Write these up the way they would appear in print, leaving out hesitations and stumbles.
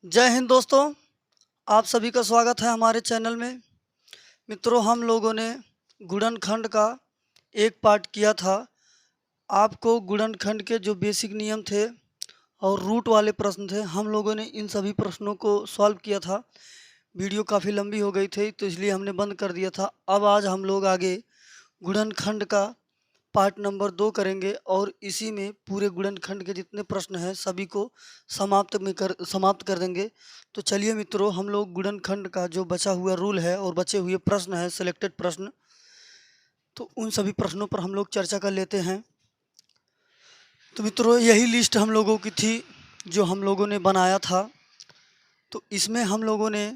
जय हिंद दोस्तों, आप सभी का स्वागत है हमारे चैनल में। मित्रों, हम लोगों ने गुणनखंड का एक पार्ट किया था। आपको गुणनखंड के जो बेसिक नियम थे और रूट वाले प्रश्न थे, हम लोगों ने इन सभी प्रश्नों को सॉल्व किया था। वीडियो काफ़ी लंबी हो गई थी तो इसलिए हमने बंद कर दिया था। अब आज हम लोग आगे गुणनखंड का पार्ट नंबर 2 करेंगे और इसी में पूरे गुणनखंड के जितने प्रश्न हैं सभी को समाप्त कर देंगे। तो चलिए मित्रों, हम लोग गुणनखंड का जो बचा हुआ रूल है और बचे हुए प्रश्न हैं, सिलेक्टेड प्रश्न, तो उन सभी प्रश्नों पर हम लोग चर्चा कर लेते हैं। तो मित्रों, यही लिस्ट हम लोगों की थी जो हम लोगों ने बनाया था। तो इसमें हम लोगों ने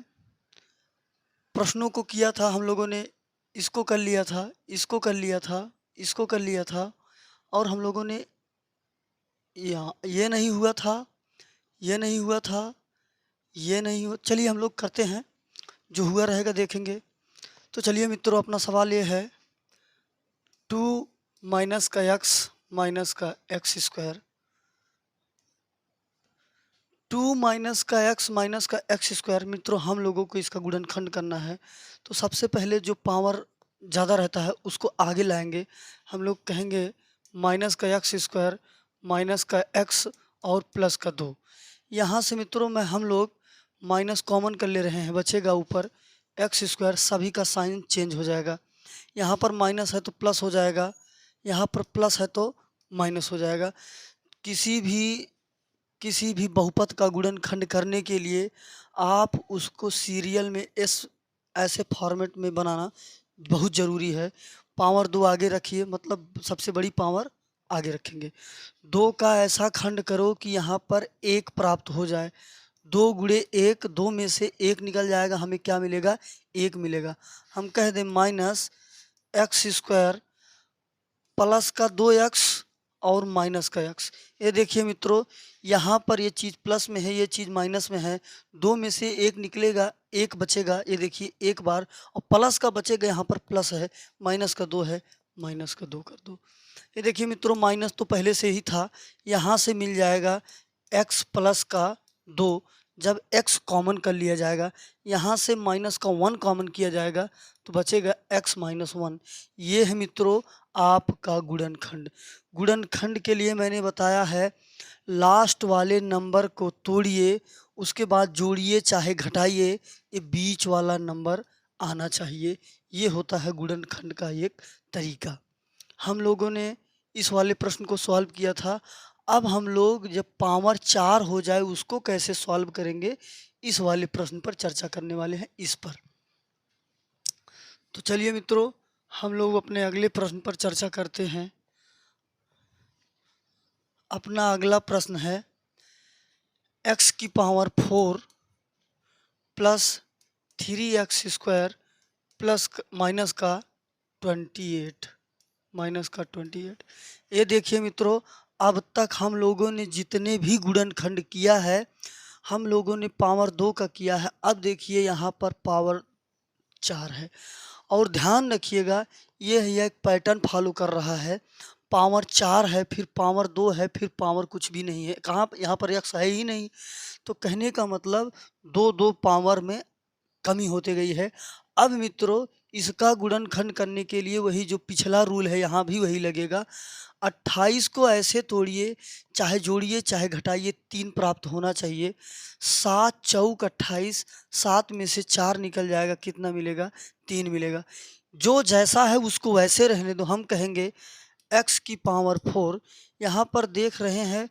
प्रश्नों को किया था, हम लोगों ने इसको कर लिया था, इसको कर लिया था, इसको कर लिया था, और हम लोगों ने यहाँ ये नहीं हुआ था, ये नहीं हुआ था, ये नहीं हुआ। चलिए हम लोग करते हैं, जो हुआ रहेगा देखेंगे। तो चलिए मित्रों, अपना सवाल ये है, 2 माइनस का एक्स माइनस का एक्स स्क्वायर, 2 माइनस का एक्स माइनस का एक्स स्क्वायर। मित्रों, हम लोगों को इसका गुणनखंड करना है। तो सबसे पहले जो पावर ज़्यादा रहता है उसको आगे लाएंगे। हम लोग कहेंगे माइनस का एक्स स्क्वायर माइनस का एक्स और प्लस का 2। यहाँ से मित्रों में हम लोग माइनस कॉमन कर ले रहे हैं, बचेगा ऊपर एक्स स्क्वायर। सभी का साइन चेंज हो जाएगा। यहाँ पर माइनस है तो प्लस हो जाएगा, यहाँ पर प्लस है तो माइनस हो जाएगा। किसी भी बहुपद का गुणनखंड करने के लिए आप उसको सीरियल में ऐसे फॉर्मेट में बनाना बहुत ज़रूरी है। पावर 2 आगे रखिए, मतलब सबसे बड़ी पावर आगे रखेंगे। 2 का ऐसा खंड करो कि यहाँ पर 1 प्राप्त हो जाए। 2 गुणे 1, 2 में से 1 निकल जाएगा, हमें क्या मिलेगा? 1 मिलेगा। हम कह दें माइनस एक्स स्क्वायर प्लस का 2x और माइनस का x। ये देखिए मित्रों, यहाँ पर ये चीज़ प्लस में है, ये चीज़ माइनस में है। 2 में से 1 निकलेगा, 1 बचेगा। ये देखिए एक बार, और प्लस का बचेगा, यहाँ पर प्लस है, माइनस का 2 है, माइनस का 2 कर दो। ये देखिए मित्रों, माइनस तो पहले से ही था, यहाँ से मिल जाएगा x प्लस का 2। जब x कॉमन कर लिया जाएगा, यहाँ से माइनस का 1 कॉमन किया जाएगा तो बचेगा x माइनस 1। ये है मित्रों आपका गुणनखंड। गुणनखंड के लिए मैंने बताया है, लास्ट वाले नंबर को तोड़िए, उसके बाद जोड़िए चाहे घटाइए, ये बीच वाला नंबर आना चाहिए। ये होता है गुणनखंड का एक तरीका। हम लोगों ने इस वाले प्रश्न को सॉल्व किया था। अब हम लोग जब पावर 4 हो जाए उसको कैसे सॉल्व करेंगे, इस वाले प्रश्न पर चर्चा करने वाले हैं इस पर। तो चलिए मित्रों, हम लोग अपने अगले प्रश्न पर चर्चा करते हैं। अपना अगला प्रश्न है x की power 4 plus 3x square plus minus का 28, माइनस का 28। ये देखिए मित्रों, अब तक हम लोगों ने जितने भी गुणनखंड किया है, हम लोगों ने पावर 2 का किया है। अब देखिए यहाँ पर पावर 4 है, और ध्यान रखिएगा ये एक पैटर्न फॉलो कर रहा है। पावर 4 है, फिर पावर 2 है, फिर पावर कुछ भी नहीं है। कहाँ यहाँ पर x है ही नहीं। तो कहने का मतलब 2 पावर में कमी होती गई है। अब मित्रों, इसका गुणनखंड करने के लिए वही जो पिछला रूल है यहाँ भी वही लगेगा। 28 को ऐसे तोड़िए, चाहे जोड़िए चाहे घटाइए, 3 प्राप्त होना चाहिए। 7 चौक 28, 7 में से 4 निकल जाएगा, कितना मिलेगा? 3 मिलेगा। जो जैसा है उसको वैसे रहने दो। हम कहेंगे x की पावर 4, यहाँ पर देख रहे हैं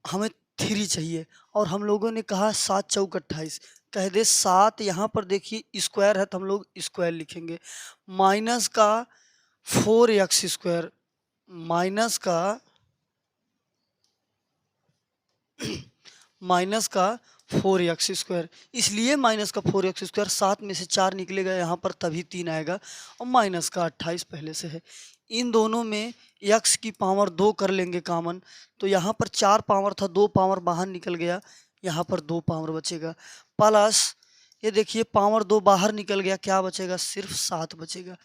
हमें 3 चाहिए, और हम लोगों ने कहा 7 चौक 28, कह दे 7। यहाँ पर देखिए स्क्वायर है तो हम लोग स्क्वायर लिखेंगे। माइनस का 4x स्क्वायर माइनस का माइनस का 4x स्क्वायर, इसलिए माइनस का 4x स्क्वायर, 7 में से 4 निकलेगा यहाँ पर तभी 3 आएगा, और माइनस का 28 पहले से है। इन दोनों में x की पावर 2 कर लेंगे कॉमन, तो यहाँ पर 4 पावर था, 2 पावर बाहर निकल गया, यहाँ पर 2 पावर बचेगा। प्लस ये देखिए पावर 2 बाहर निकल गया, क्या बचेगा? सिर्फ 7 बचेगा।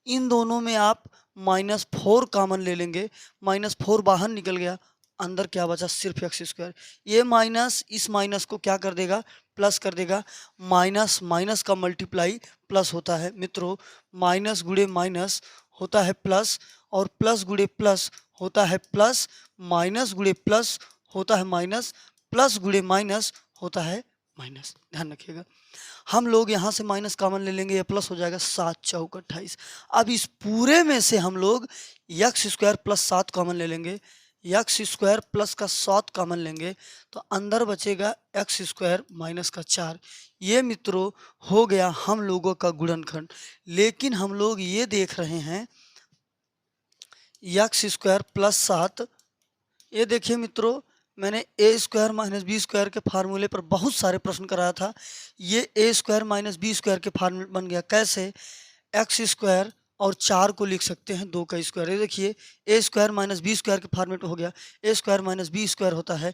इन दोनों में आप -4 कॉमन ले लेंगे, -4 बाहर निकल गया, अंदर क्या बचा? सिर्फ एक्स स्क्वायर। ये माइनस इस माइनस को क्या कर देगा? प्लस कर देगा। माइनस माइनस का मल्टीप्लाई प्लस होता है मित्रों, माइनस गुणे माइनस होता है प्लस, और प्लस गुणे प्लस होता है प्लस, माइनस गुणे प्लस होता है माइनस, प्लस गुणे माइनस होता है माइनस। ध्यान रखिएगा, हम लोग यहाँ से माइनस कॉमन ले लेंगे, ये प्लस हो जाएगा 7 चौक 28। अब इस पूरे में से हम लोग एक्स स्क्वायर प्लस 7 कॉमन ले लेंगे, एक्स स्क्वायर प्लस का 7 कॉमन लेंगे तो अंदर बचेगा एक्स स्क्वायर माइनस का 4। ये मित्रों हो गया हम लोगों का गुणनखंड। लेकिन हम लोग ये देख रहे हैं एक्स स्क्वायर प्लस 7, ये देखिए मित्रों, मैंने ए स्क्वायर माइनस बी स्क्वायर के फार्मूले पर बहुत सारे प्रश्न कराया था। ये ए स्क्वायर माइनस बी स्क्वायर के फार्मूले बन गया। कैसे? एक्स स्क्वायर और 4 को लिख सकते हैं 2 का स्क्वायर। ये देखिए ए स्क्वायर माइनस बी स्क्वायर के फॉर्मेट में हो गया। ए स्क्वायर माइनस बी स्क्वायर होता है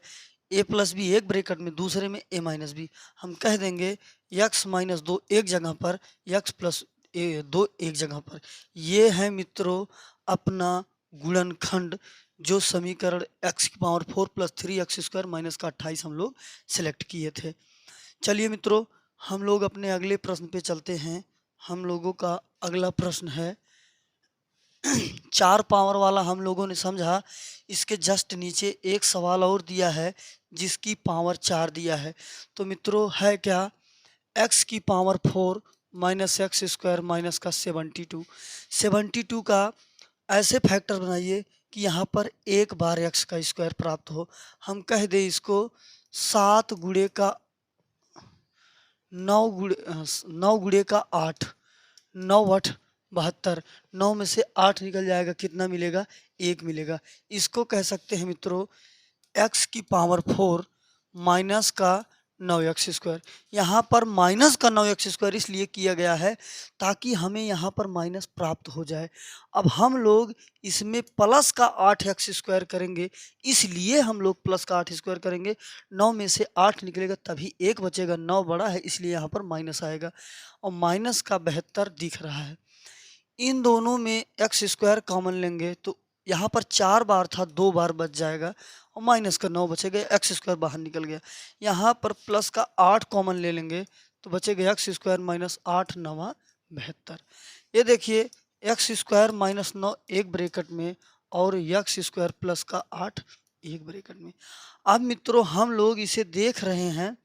ए प्लस बी एक ब्रैकेट में, दूसरे में ए माइनस बी। हम कह देंगे एक्स माइनस 2 एक जगह पर, एक्स प्लस 2 एक जगह पर। ये है मित्रों अपना गुणनखंड, जो समीकरण x की power 4 plus 3x square minus का 28 हम लोग सेलेक्ट किए थे। चलिए मित्रों, हम लोग अपने अगले प्रश्न पे चलते हैं। हम लोगों का अगला प्रश्न है 4 पावर वाला। हम लोगों ने समझा, इसके जस्ट नीचे एक सवाल और दिया है जिसकी पावर 4 दिया है। तो मित्रों है क्या? x की power 4 minus x square minus का 72 का ऐसे फैक्टर बनाइए कि यहाँ पर एक बार x का स्क्वायर प्राप्त हो। हम कह दे इसको 7 गुणे का 9 गुणे का 8, 9 8 72, 9 में से 8 निकल जाएगा, कितना मिलेगा? 1 मिलेगा। इसको कह सकते हैं मित्रों x की पावर 4 माइनस का 9x स्क्वायर। यहाँ पर माइनस का 9x स्क्वायर इसलिए किया गया है ताकि हमें यहाँ पर माइनस प्राप्त हो जाए। अब हम लोग इसमें प्लस का 8x स्क्वायर करेंगे, इसलिए हम लोग प्लस का 8 स्क्वायर करेंगे। 9 में से 8 निकलेगा तभी 1 बचेगा, 9 बड़ा है इसलिए यहाँ पर माइनस आएगा, और माइनस का 72 दिख रहा है। इन दोनों में एक्स स्क्वायर कॉमन लेंगे तो यहाँ पर 4 बार था, 2 बार बच जाएगा और माइनस का 9 बचेगा, एक्स स्क्वायर बाहर निकल गया। यहाँ पर प्लस का 8 कॉमन ले लेंगे तो बचेगा एक्स स्क्वायर माइनस 8 9 72। ये देखिए एक्स स्क्वायर माइनस 9 एक ब्रैकेट में और एक्स स्क्वायर प्लस का 8 एक ब्रैकेट में। अब मित्रों हम लोग इसे देख रहे हैं,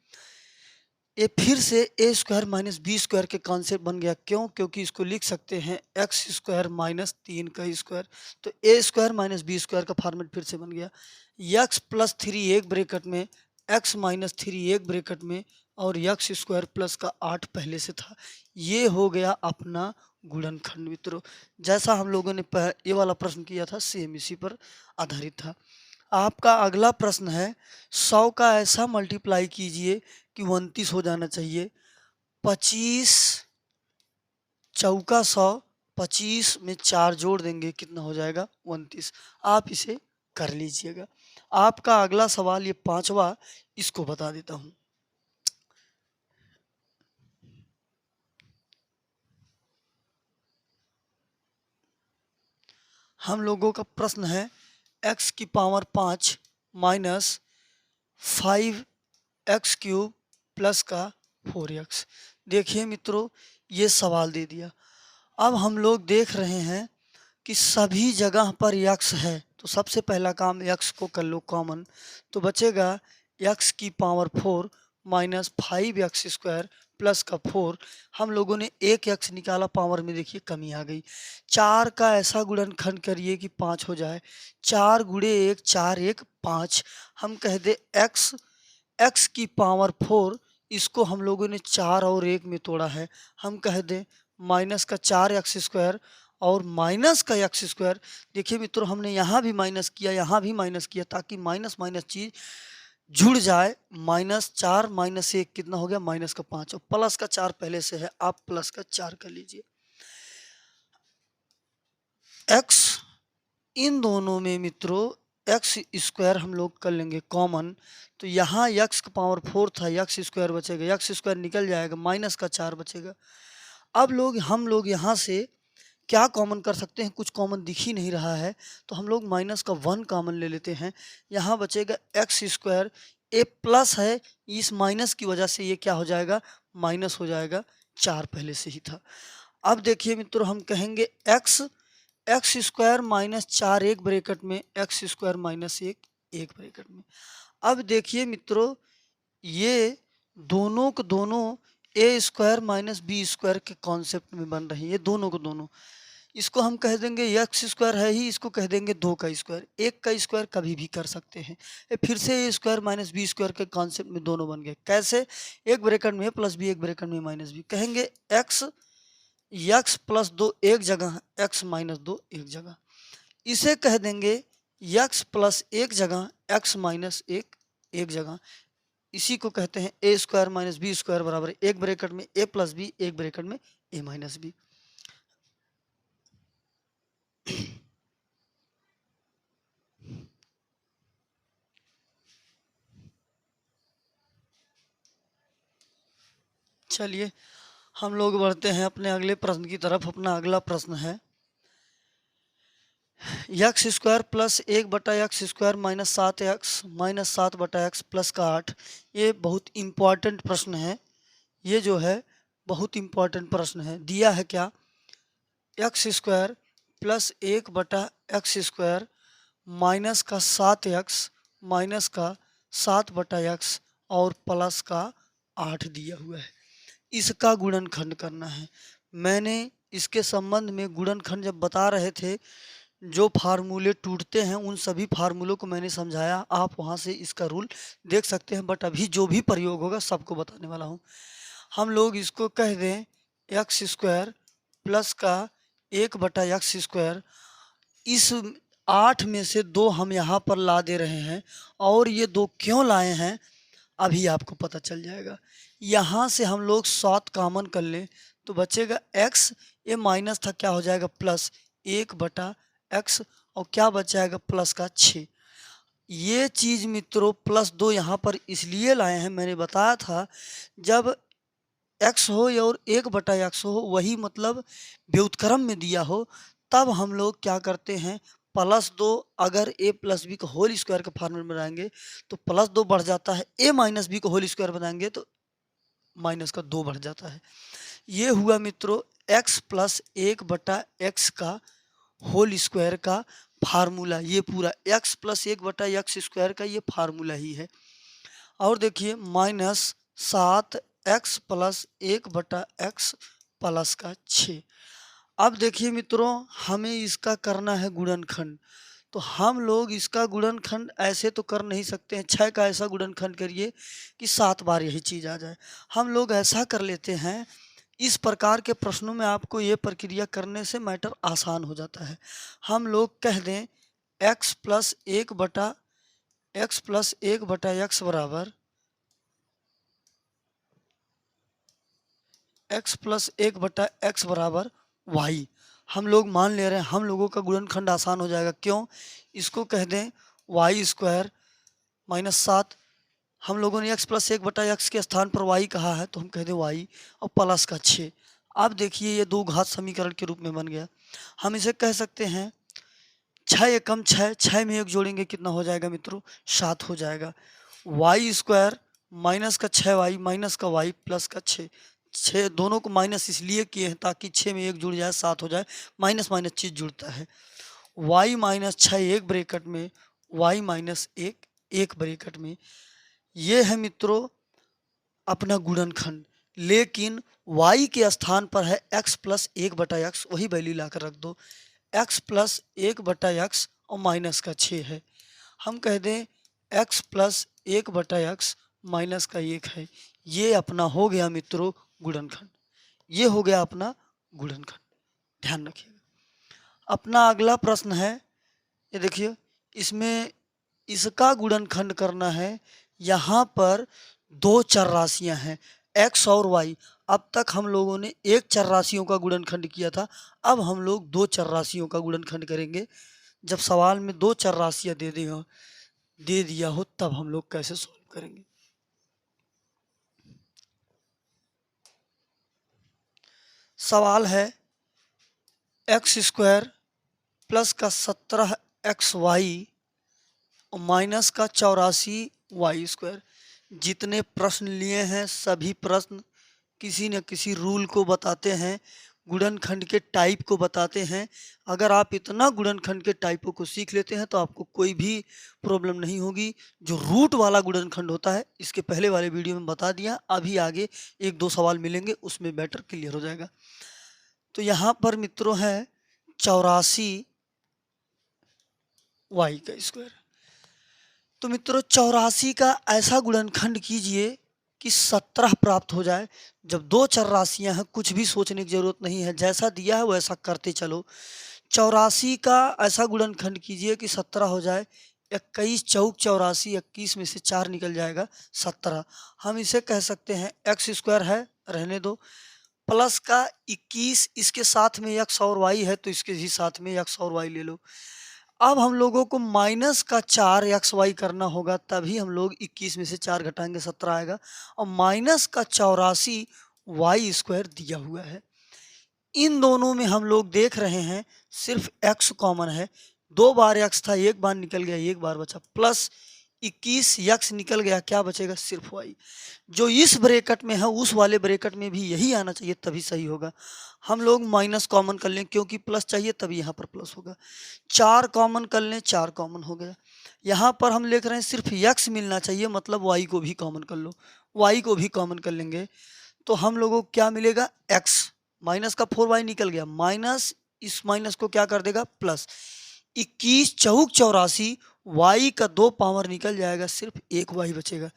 ये फिर से ए स्क्वायर माइनस बी स्क्वायर के कॉन्सेप्ट बन गया। क्यों? क्योंकि इसको लिख सकते हैं एक्स स्क्वायर माइनस 3 का स्क्वायर। तो ए स्क्वायर माइनस बी स्क्वायर का फॉर्मेट फिर से बन गया। एक्स प्लस 3 एक ब्रैकेट में, एक्स माइनस 3 एक ब्रैकेट में, और एक्स स्क्वायर प्लस का 8 पहले से था। ये हो गया अपना गुणनखंड मित्रों। जैसा हम लोगों ने ये वाला प्रश्न किया था सेम इसी पर आधारित था। आपका अगला प्रश्न है 100 का ऐसा मल्टीप्लाई कीजिए कि 29 हो जाना चाहिए। 25 चौका 100, 25 में 4 जोड़ देंगे कितना हो जाएगा? 29। आप इसे कर लीजिएगा। आपका अगला सवाल ये 5वां, इसको बता देता हूँ। हम लोगों का प्रश्न है x की power 5 minus 5x cube plus का 4x। देखिए मित्रों ये सवाल दे दिया। अब हम लोग देख रहे हैं कि सभी जगह पर x है, तो सबसे पहला काम x को कर लो कॉमन, तो बचेगा x की power 4 minus 5x square plus का 4। हम लोगों ने एक x निकाला, पावर में देखिए कमी आ गई। 4 का ऐसा गुणनखंड करिए कि 5 हो जाए। 4 गुणे 1 4 1 5। हम कह दे x की पावर 4, इसको हम लोगों ने 4 और 1 में तोड़ा है। हम कह दें माइनस का 4x स्क्वायर और माइनस का x स्क्वायर। देखिए मित्रों हमने यहाँ भी माइनस किया, यहाँ भी माइनस किया, ताकि माइनस माइनस चीज जुड़ जाए। माइनस 4 माइनस 1 कितना हो गया? माइनस का 5, और प्लस का 4 पहले से है, आप प्लस का 4 कर लीजिए। x इन दोनों में मित्रों एक्स स्क्वायर हम लोग कर लेंगे कॉमन, तो यहाँ एक्स का पावर 4 था, एक्स स्क्वायर बचेगा, एक्स स्क्वायर निकल जाएगा, माइनस का 4 बचेगा। अब हम लोग यहाँ से क्या कॉमन कर सकते हैं? कुछ कॉमन दिख ही नहीं रहा है, तो हम लोग माइनस का 1 कॉमन ले लेते हैं। यहाँ बचेगा एक्स स्क्वायर, ए प्लस है, इस माइनस की वजह से ये क्या हो जाएगा, माइनस हो जाएगा, 4 पहले से ही था। अब देखिए मित्रों, हम कहेंगे एक्स एक्स स्क्वायर माइनस 4 एक ब्रैकेट में, एक्स स्क्वायर माइनस एक ब्रैकेट में। अब देखिए मित्रों, ये दोनों को दोनों ए स्क्वायर माइनस बी स्क्वायर के कॉन्सेप्ट में बन रहे हैं, ये दोनों को दोनों। इसको हम कह देंगे एक्स स्क्वायर है ही, इसको कह देंगे 2 का स्क्वायर। 1 का स्क्वायर कभी भी कर सकते हैं। ये फिर से ए स्क्वायर माइनस बी स्क्वायर के कॉन्सेप्ट में दोनों बन गए। कैसे? एक ब्रैकेट में प्लस बी, एक ब्रैकेट में माइनस बी। कहेंगे एक्स एक्स प्लस 2 एक जगह, एक्स माइनस 2 एक जगह। इसे कह देंगे एक्स प्लस एक जगह, एक्स माइनस एक एक जगह। इसी को कहते हैं ए स्क्वायर माइनस बी स्क्वायर बराबर एक ब्रैकेट में ए प्लस बी, एक ब्रैकेट में ए माइनस बी। चलिए हम लोग बढ़ते हैं अपने अगले प्रश्न की तरफ। अपना अगला प्रश्न है x square plus 1/x square minus 7x minus 7/x plus का 8। ये बहुत इम्पॉर्टेंट प्रश्न है। ये जो है बहुत इम्पॉर्टेंट प्रश्न है। दिया है क्या, x square plus 1/x square minus का 7x माइनस का 7/x और प्लस का 8 दिया हुआ है। इसका गुणनखंड करना है। मैंने इसके संबंध में गुणनखंड जब बता रहे थे, जो फार्मूले टूटते हैं उन सभी फार्मूलों को मैंने समझाया। आप वहाँ से इसका रूल देख सकते हैं, बट अभी जो भी प्रयोग होगा सबको बताने वाला हूँ। हम लोग इसको कह दें एक्स स्क्वायर प्लस का 1/x स्क्वायर। इस 8 में से 2 हम यहाँ पर ला दे रहे हैं, और ये 2 क्यों लाए हैं अभी आपको पता चल जाएगा। यहाँ से हम लोग 7 कॉमन कर लें तो बचेगा x, ये माइनस था क्या हो जाएगा प्लस 1/x, और क्या बच जाएगा प्लस का 6। ये चीज़ मित्रों प्लस 2 यहाँ पर इसलिए लाए हैं, मैंने बताया था जब x हो और 1/x हो, वही मतलब व्युत्क्रम में दिया हो, तब हम लोग क्या करते हैं प्लस 2 अगर a प्लस बी को होल स्क्वायर के फॉर्मूले में बनाएंगे तो प्लस 2 बढ़ जाता है, a माइनस बी को होल स्क्वायर बनाएंगे तो माइनस का 2 बढ़ जाता है। ये हुआ मित्रों x प्लस 1/x का होल स्क्वायर का फार्मूला। ये पूरा x प्लस 1/x स्क्वायर का ये फार्मूला ही है। और देखिए minus 7x plus 1/x plus का 6। अब देखिए मित्रों, हमें इसका करना है गुणनखंड। तो हम लोग इसका गुणनखंड ऐसे तो कर नहीं सकते हैं, 6 का ऐसा गुणनखंड करिए कि 7 बार यही चीज़ आ जाए। हम लोग ऐसा कर लेते हैं, इस प्रकार के प्रश्नों में आपको ये प्रक्रिया करने से मैटर आसान हो जाता है। हम लोग कह दें x प्लस 1/x बराबर x प्लस 1/x बराबर y। हम लोग मान ले रहे हैं, हम लोगों का गुणनखंड आसान हो जाएगा। क्यों? इसको कह दें y स्क्वायर माइनस 7। हम लोगों ने x प्लस 1/x के स्थान पर y कहा है तो हम कह दें y, और प्लस का 6। अब देखिए ये 2 घात समीकरण के रूप में बन गया। हम इसे कह सकते हैं 6 एकम 6, 6 में 1 जोड़ेंगे कितना हो जाएगा मित्रों, 7 हो जाएगा। y स्क्वायर माइनस का 6y माइनस का y प्लस का 6। 6 दोनों को माइनस इसलिए किए हैं ताकि 6 में 1 जुड़ जाए, 7 हो जाए। माइनस माइनस चीज़ जुड़ता है। y माइनस 6 एक ब्रैकेट में, y माइनस 1 एक ब्रैकेट में। ये है मित्रों अपना गुणनखंड। लेकिन y के स्थान पर है x प्लस 1/x, वही वैल्यू लाकर रख दो। x प्लस 1/x और माइनस का 6 है। हम कह दें x प्लस 1/x माइनस का 1 है। ये अपना हो गया मित्रों गुणनखंड। ये हो गया अपना गुणनखंड, ध्यान रखिएगा। अपना अगला प्रश्न है, ये देखिए इसमें इसका गुणनखंड करना है। यहाँ पर 2 चर राशियाँ हैं x और y। अब तक हम लोगों ने एक चर राशियों का गुणनखंड किया था, अब हम लोग 2 चर राशियों का गुणनखंड करेंगे। जब सवाल में 2 चर राशियाँ दे दिया हो तब हम लोग कैसे सॉल्व करेंगे। सवाल है एक्स स्क्वायर प्लस का 17xy और माइनस का 84 वाई स्क्वायर। जितने प्रश्न लिए हैं सभी प्रश्न किसी न किसी रूल को बताते हैं, गुणनखंड के टाइप को बताते हैं। अगर आप इतना गुणनखंड के टाइपों को सीख लेते हैं तो आपको कोई भी प्रॉब्लम नहीं होगी। जो रूट वाला गुणनखंड होता है इसके पहले वाले वीडियो में बता दिया, अभी आगे एक दो सवाल मिलेंगे उसमें बेटर क्लियर हो जाएगा। तो यहाँ पर मित्रों है 84 वाई का स्क्वायर। तो मित्रों 84 का ऐसा गुणनखंड कीजिए कि 17 प्राप्त हो जाए। जब दो चर राशियां हैं कुछ भी सोचने की जरूरत नहीं है, जैसा दिया है वैसा करते चलो। 84 का ऐसा गुणनखंड कीजिए कि 17 हो जाए। 21 चौक 84, 21 में से 4 निकल जाएगा 17। हम इसे कह सकते हैं एक्स स्क्वायर है, रहने दो, प्लस का 21, इसके साथ में एक्स और वाई है तो इसके ही साथ में एक्स और वाई ले लो। अब हम लोगों को माइनस का 4 एक्स वाई करना होगा, तभी हम लोग 21 में से 4 घटाएंगे 17 आएगा। और माइनस का 84 वाई स्क्वायर दिया हुआ है। इन दोनों में हम लोग देख रहे हैं सिर्फ एक्स कॉमन है। 2 बार एक्स था, एक बार निकल गया, एक बार बचा, प्लस 21 एक्स निकल गया, क्या बचेगा सिर्फ वाई। जो इस ब्रैकेट में है उस वाले ब्रैकेट में भी यही आना चाहिए तभी सही होगा। हम लोग माइनस कॉमन कर लें क्योंकि प्लस चाहिए तभी यहाँ पर प्लस होगा। 4 कॉमन कर लें, 4 कॉमन हो गया। यहाँ पर हम लिख रहे हैं सिर्फ एक्स मिलना चाहिए, मतलब वाई को भी कॉमन कर लो। वाई को भी कॉमन कर लेंगे तो हम लोगों को क्या मिलेगा, एक्स। माइनस का 4y निकल गया, माइनस इस माइनस को क्या कर देगा प्लस। 21 चौक 84, वाई का 2 पावर निकल जाएगा, सिर्फ एक वाई बचेगा।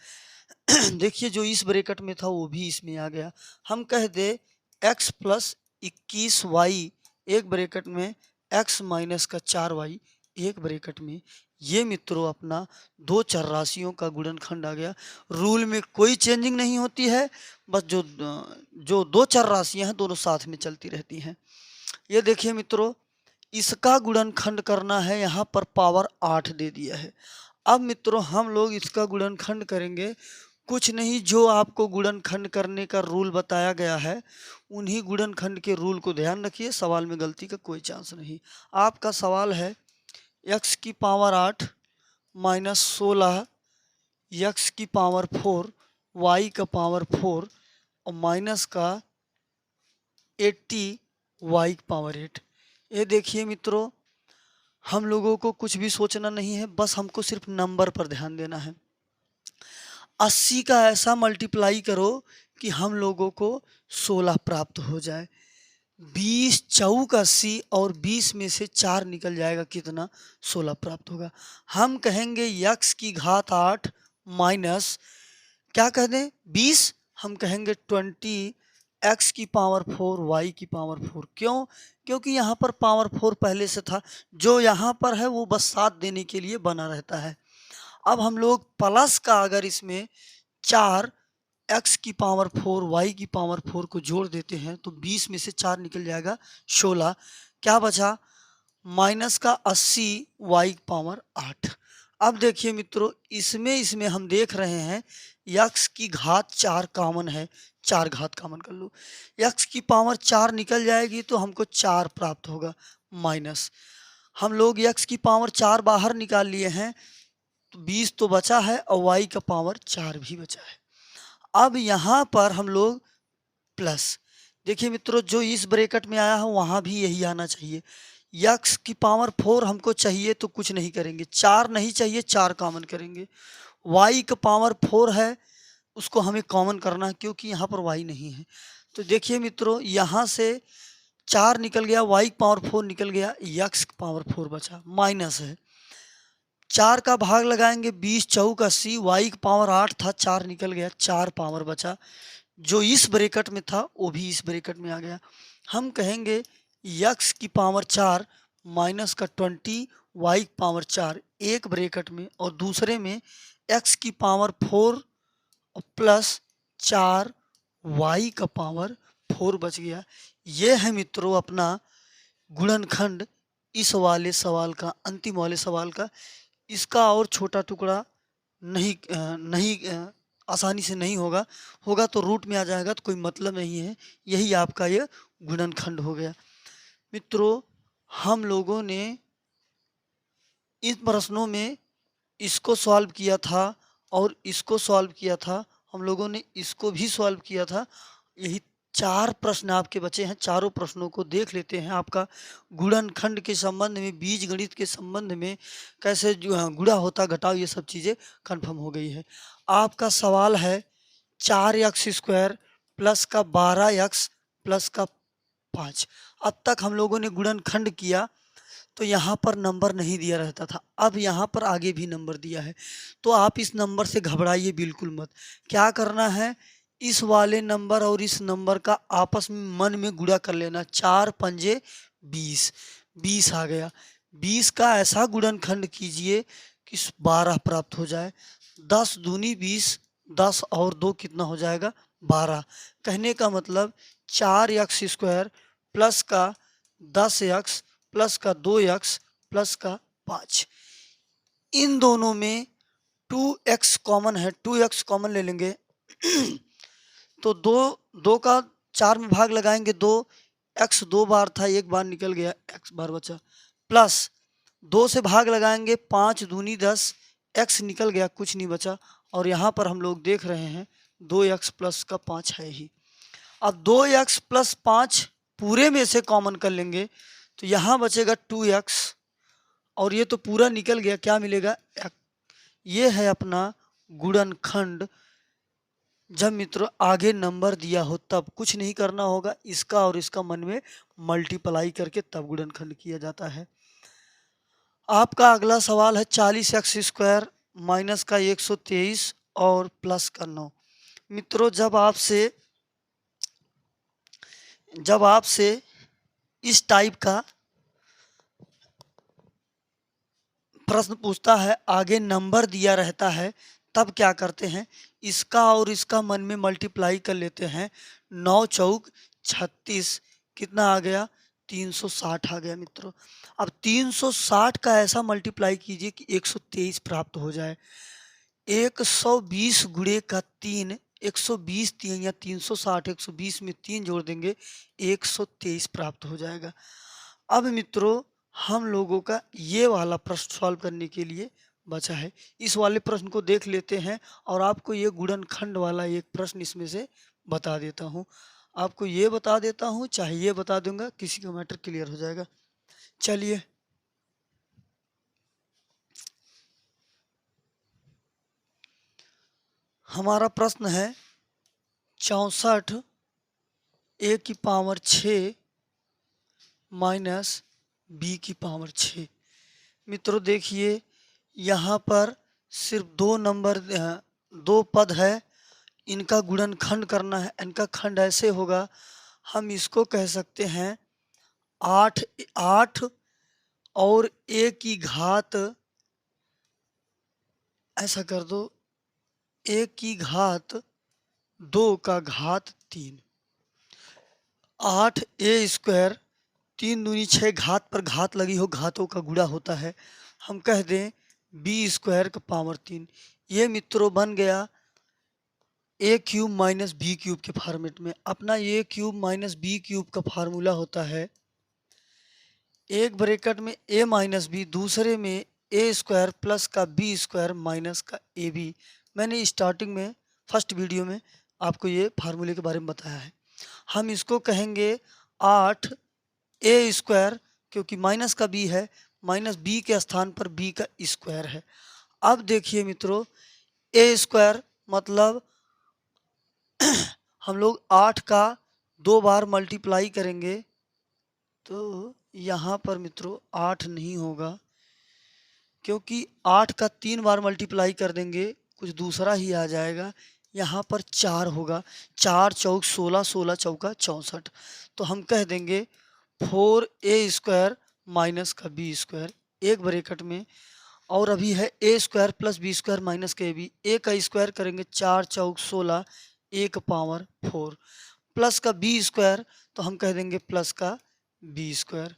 देखिए जो इस ब्रैकेट में था वो भी इसमें आ गया। हम कह दे x प्लस 21y एक ब्रैकेट में, x माइनस का 4y एक ब्रैकेट में। ये मित्रों अपना दो चर राशियों का गुणनखंड आ गया। रूल में कोई चेंजिंग नहीं होती है, बस जो दो चर राशियां हैं दोनों साथ में चलती रहती हैं। ये देखिए मित्रों, इसका गुणनखंड करना है, यहाँ पर पावर 8 दे दिया है। अब मित्रों हम लोग इसका गुणनखंड करेंगे। कुछ नहीं, जो आपको गुणनखंड करने का रूल बताया गया है उन्हीं गुणनखंड के रूल को ध्यान रखिए, सवाल में गलती का कोई चांस नहीं। आपका सवाल है x की पावर 8 माइनस 16 x की पावर 4 y का पावर 4 और माइनस का 80 y की पावर 8। ये देखिए मित्रों, हम लोगों को कुछ भी सोचना नहीं है, बस हमको सिर्फ नंबर पर ध्यान देना है। 80 का ऐसा मल्टीप्लाई करो कि हम लोगों को 16 प्राप्त हो जाए। 20 चौक 80 और 20 में से 4 निकल जाएगा, कितना 16 प्राप्त होगा। हम कहेंगे x की घात 8 माइनस क्या कह दें 20, हम कहेंगे 20 x की पावर 4 y की पावर 4। क्यों? क्योंकि यहाँ पर पावर 4 पहले से था, जो यहाँ पर है वो बस 7 देने के लिए बना रहता है। अब हम लोग प्लस का अगर इसमें 4 x की पावर 4 y की पावर 4 को जोड़ देते हैं तो 20 में से 4 निकल जाएगा 16। क्या बचा, माइनस का 80 y की पावर 8। अब देखिए मित्रों, इसमें हम देख रहे हैं x की घात 4 कॉमन है, 4 घात कॉमन कर लो। x की पावर 4 निकल जाएगी तो हमको 4 प्राप्त होगा, माइनस हम लोग x की पावर 4 बाहर निकाल लिए हैं तो 20 तो बचा है और y का पावर 4 भी बचा है। अब यहाँ पर हम लोग प्लस, देखिए मित्रों जो इस ब्रैकेट में आया है वहाँ भी यही आना चाहिए। x की पावर 4 हमको चाहिए तो कुछ नहीं करेंगे, 4 नहीं चाहिए 4 कॉमन करेंगे। y का पावर 4 है, उसको हमें कॉमन करना है क्योंकि यहाँ पर y नहीं है। तो देखिए मित्रों यहाँ से 4 निकल गया, y की पावर 4 निकल गया, x की पावर 4 बचा, माइनस है। 4 का भाग लगाएंगे, 20 चौक 80, y की पावर 8 था, 4 निकल गया, 4 पावर बचा। जो इस ब्रैकेट में था वो भी इस ब्रैकेट में आ गया। हम कहेंगे x की पावर 4 माइनस का 20 y की पावर 4 एक ब्रैकेट में, और दूसरे में x की पावर 4 और प्लस 4 y का पावर 4 बच गया। ये है मित्रों अपना गुणनखंड इस वाले सवाल का, अंतिम वाले सवाल का। इसका और छोटा टुकड़ा नहीं आसानी से नहीं होगा, होगा तो रूट में आ जाएगा तो कोई मतलब नहीं है। यही आपका ये गुणनखंड हो गया। मित्रों हम लोगों ने इन प्रश्नों में इसको सॉल्व किया था और इसको सॉल्व किया था, हम लोगों ने इसको भी सॉल्व किया था। यही 4 प्रश्न आपके बचे हैं। चारों प्रश्नों को देख लेते हैं। आपका गुणनखंड के संबंध में, बीजगणित के संबंध में, कैसे जो गुणा होता घटाव, ये सब चीज़ें कन्फर्म हो गई है। आपका सवाल है 4x² प्लस का 12x प्लस का 5। अब तक हम लोगों ने गुणनखंड किया तो यहाँ पर नंबर नहीं दिया रहता था, अब यहाँ पर आगे भी नंबर दिया है। तो आप इस नंबर से घबराइए बिल्कुल मत। क्या करना है, इस वाले नंबर और इस नंबर का आपस में मन में गुणा कर लेना। 4 पंजे 20, 20 आ गया। 20 का ऐसा गुणनखंड कीजिए कि 12 प्राप्त हो जाए। 10 दूनी 20, 10 और 2 कितना हो जाएगा, 12। कहने का मतलब 4x² प्लस का 10x प्लस का 2x प्लस का 5। इन दोनों में 2x कॉमन है, 2x कॉमन ले लेंगे तो 2 का 4 में भाग लगाएंगे, 2x 2 बार था, 1 बार निकल गया, x बार बचा। प्लस 2 से भाग लगाएंगे, 5 दूनी 10, x निकल गया, कुछ नहीं बचा। और यहाँ पर हम लोग देख रहे हैं 2x प्लस का 5 है ही। अब 2x प्लस 5 पूरे में से कॉमन कर लेंगे तो यहाँ बचेगा 2x और ये तो पूरा निकल गया, क्या मिलेगा, ये है अपना गुणनखंड। जब मित्रों आगे नंबर दिया हो तब कुछ नहीं करना होगा, इसका और इसका मन में मल्टीप्लाई करके तब गुणनखंड किया जाता है। आपका अगला सवाल है 40x² माइनस का 123 और प्लस का 9। मित्रों जब आपसे इस टाइप का प्रश्न पूछता है, आगे नंबर दिया रहता है, तब क्या करते हैं, इसका और इसका मन में मल्टीप्लाई कर लेते हैं। 9 चौक 36, कितना आ गया, 360 आ गया मित्रों। अब 360 का ऐसा मल्टीप्लाई कीजिए कि 123 प्राप्त हो जाए। 120 गुणे का 3, 120 3 या 360, 120 में 3 जोड़ देंगे, 123 प्राप्त हो जाएगा। अब मित्रों हम लोगों का ये वाला प्रश्न सॉल्व करने के लिए बचा है। इस वाले प्रश्न को देख लेते हैं और आपको ये गुणनखंड वाला एक प्रश्न इसमें से बता देता हूँ। आपको ये बता देता हूँ, चाहे ये बता दूंगा, किसी का मैटर क्लियर हो जाएगा। चलिए हमारा प्रश्न है 64 a की पावर 6 माइनस b की पावर 6। मित्रों देखिए यहाँ पर सिर्फ 2 पद है, इनका गुणनखंड करना है। इनका खंड ऐसे होगा, हम इसको कह सकते हैं 8 और a की घात, ऐसा कर दो, a की घात 2 का घात 3, 8a², 3 दूनी 6, घात पर घात लगी हो, घातों का गुणा होता है। हम कह दें b² का पावर 3। ये मित्रों बन गया a³ माइनस b³ के फॉर्मेट में। अपना a³ माइनस b³ का फार्मूला होता है, एक ब्रैकेट में a माइनस b, दूसरे में a² प्लस का b² माइनस का ab। मैंने स्टार्टिंग में फर्स्ट वीडियो में आपको ये फार्मूले के बारे में बताया है। हम इसको कहेंगे 8a², क्योंकि माइनस का b है, माइनस b के स्थान पर b का स्क्वायर है। अब देखिए मित्रों a² मतलब हम लोग 8 का 2 बार मल्टीप्लाई करेंगे तो यहाँ पर मित्रों 8 नहीं होगा, क्योंकि 8 का 3 बार मल्टीप्लाई कर देंगे कुछ दूसरा ही आ जाएगा। यहाँ पर 4 होगा, 4 चौक 16, 16 चौका 64। तो हम कह देंगे 4a² माइनस का b², एक ब्रैकेट में, और अभी है a² प्लस b² माइनस का ab। a का स्क्वायर करेंगे, 4 चौक 16, 1 पावर 4, प्लस का b², तो हम कह देंगे प्लस का b²।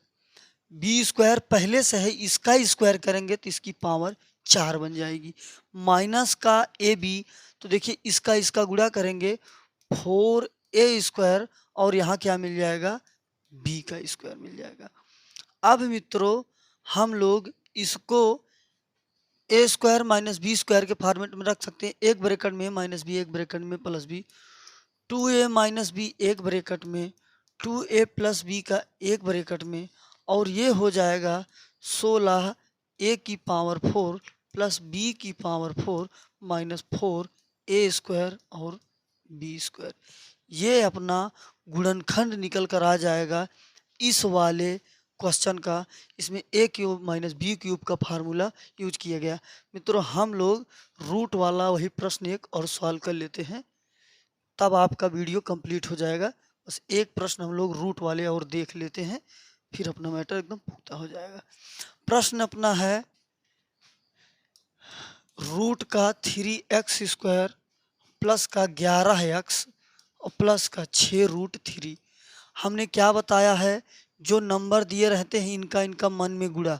b² पहले से है, इसका स्क्वायर करेंगे तो इसकी पावर 4 बन जाएगी। माइनस का ab, तो देखिए इसका गुणा करेंगे 4a² और यहाँ क्या मिल जाएगा, b का स्क्वायर मिल जाएगा। अब मित्रों हम लोग इसको A square minus B square के फॉर्मेट में रख सकते हैं। एक ब्रैकेट में माइनस बी, एक ब्रैकेट में plus B, 2a minus B एक ब्रैकेट में, 2a प्लस बी का एक ब्रैकेट में, और ये हो जाएगा 16 a की पावर 4 प्लस b की पावर 4 माइनस 4 a स्क्वायर और b स्क्वायर। ये अपना गुणनखंड निकल कर आ जाएगा इस वाले क्वेश्चन का। इसमें a cube minus B cube का फार्मूला यूज किया गया। मित्रों, हम लोग रूट वाला वही प्रश्न एक और सॉल्व कर लेते हैं, तब आपका वीडियो कंप्लीट हो जाएगा। बस एक प्रश्न हम लोग रूट वाले और देख लेते हैं, फिर अपना मैटर एकदम पुख्ता हो जाएगा। प्रश्न अपना है रूट का 3x स्क्वायर प्लस का 11x और प्लस का 6 रूट 3। हमने क्या बताया है, जो नंबर दिए रहते हैं इनका इनका मन में गुणा।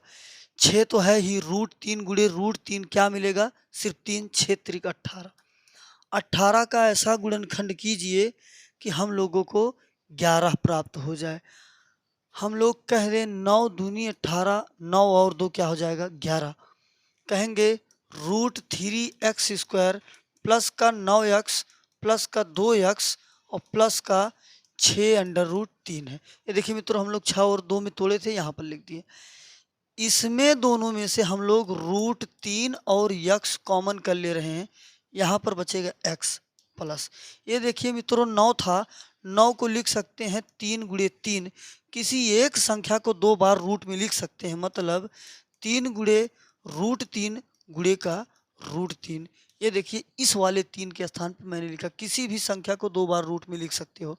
6 तो है ही, रूट 3 गुणे रूट 3 क्या मिलेगा, सिर्फ 3, 6 त्रिक 18। 18 का ऐसा गुणनखंड कीजिए कि हम लोगों को 11 प्राप्त हो जाए। हम लोग कह रहे 9 दूनी 18, 9 और 2 क्या हो जाएगा 11। कहेंगे रूट 3x स्क्वायर प्लस का 9x प्लस का 2x और प्लस का 6 अंडर रूट 3 है। ये देखिए मित्रों, हम लोग 6 और 2 में तोड़े थे, यहाँ पर लिख दिए। इसमें दोनों में से हम लोग रूट 3 और x कॉमन कर ले रहे हैं, यहाँ पर बचेगा x प्लस। ये देखिए मित्रों, 9 था, 9 को लिख सकते हैं 3 गुणे 3। किसी एक संख्या को 2 बार रूट में लिख सकते हैं, मतलब 3 गुणे रूट 3 गुणे का रूट 3। ये देखिए, इस वाले 3 के स्थान पर मैंने लिखा, किसी भी संख्या को 2 बार रूट में लिख सकते हो।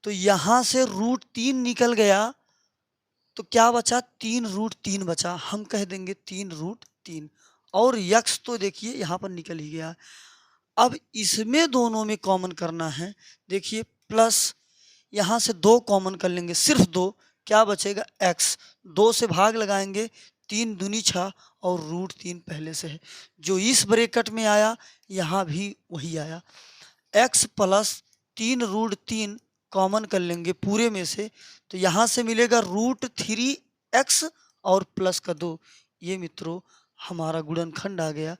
तो यहाँ से रूट 3 निकल गया, तो क्या बचा, 3 रूट 3 बचा। हम कह देंगे 3 रूट 3। और यक्स तो देखिए यहाँ पर निकल ही गया। अब इसमें दोनों में कॉमन करना है। देखिए प्लस यहाँ से 2 कॉमन कर लेंगे, सिर्फ 2, क्या बचेगा x। 2 से भाग लगाएंगे, 3 दूनी 6 और रूट 3 पहले से है, जो इस ब्रैकेट में आया यहाँ भी वही आया। x प्लस 3 रूट 3 कॉमन कर लेंगे पूरे में से, तो यहाँ से मिलेगा रूट 3x और प्लस का 2। ये मित्रों हमारा गुणनखंड आ गया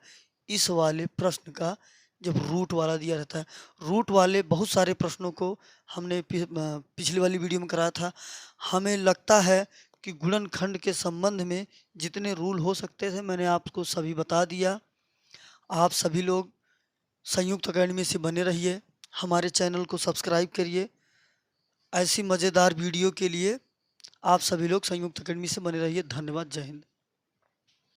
इस वाले प्रश्न का, जब रूट वाला दिया रहता है। रूट वाले बहुत सारे प्रश्नों को हमने पिछली वाली वीडियो में कराया था। हमें लगता है कि गुणनखंड के संबंध में जितने रूल हो सकते थे मैंने आपको सभी बता दिया। आप सभी लोग संयुक्त अकेडमी से बने रहिए, हमारे चैनल को सब्सक्राइब करिए। ऐसी मज़ेदार वीडियो के लिए आप सभी लोग संयुक्त अकेडमी से बने रहिए। धन्यवाद, जय हिंद।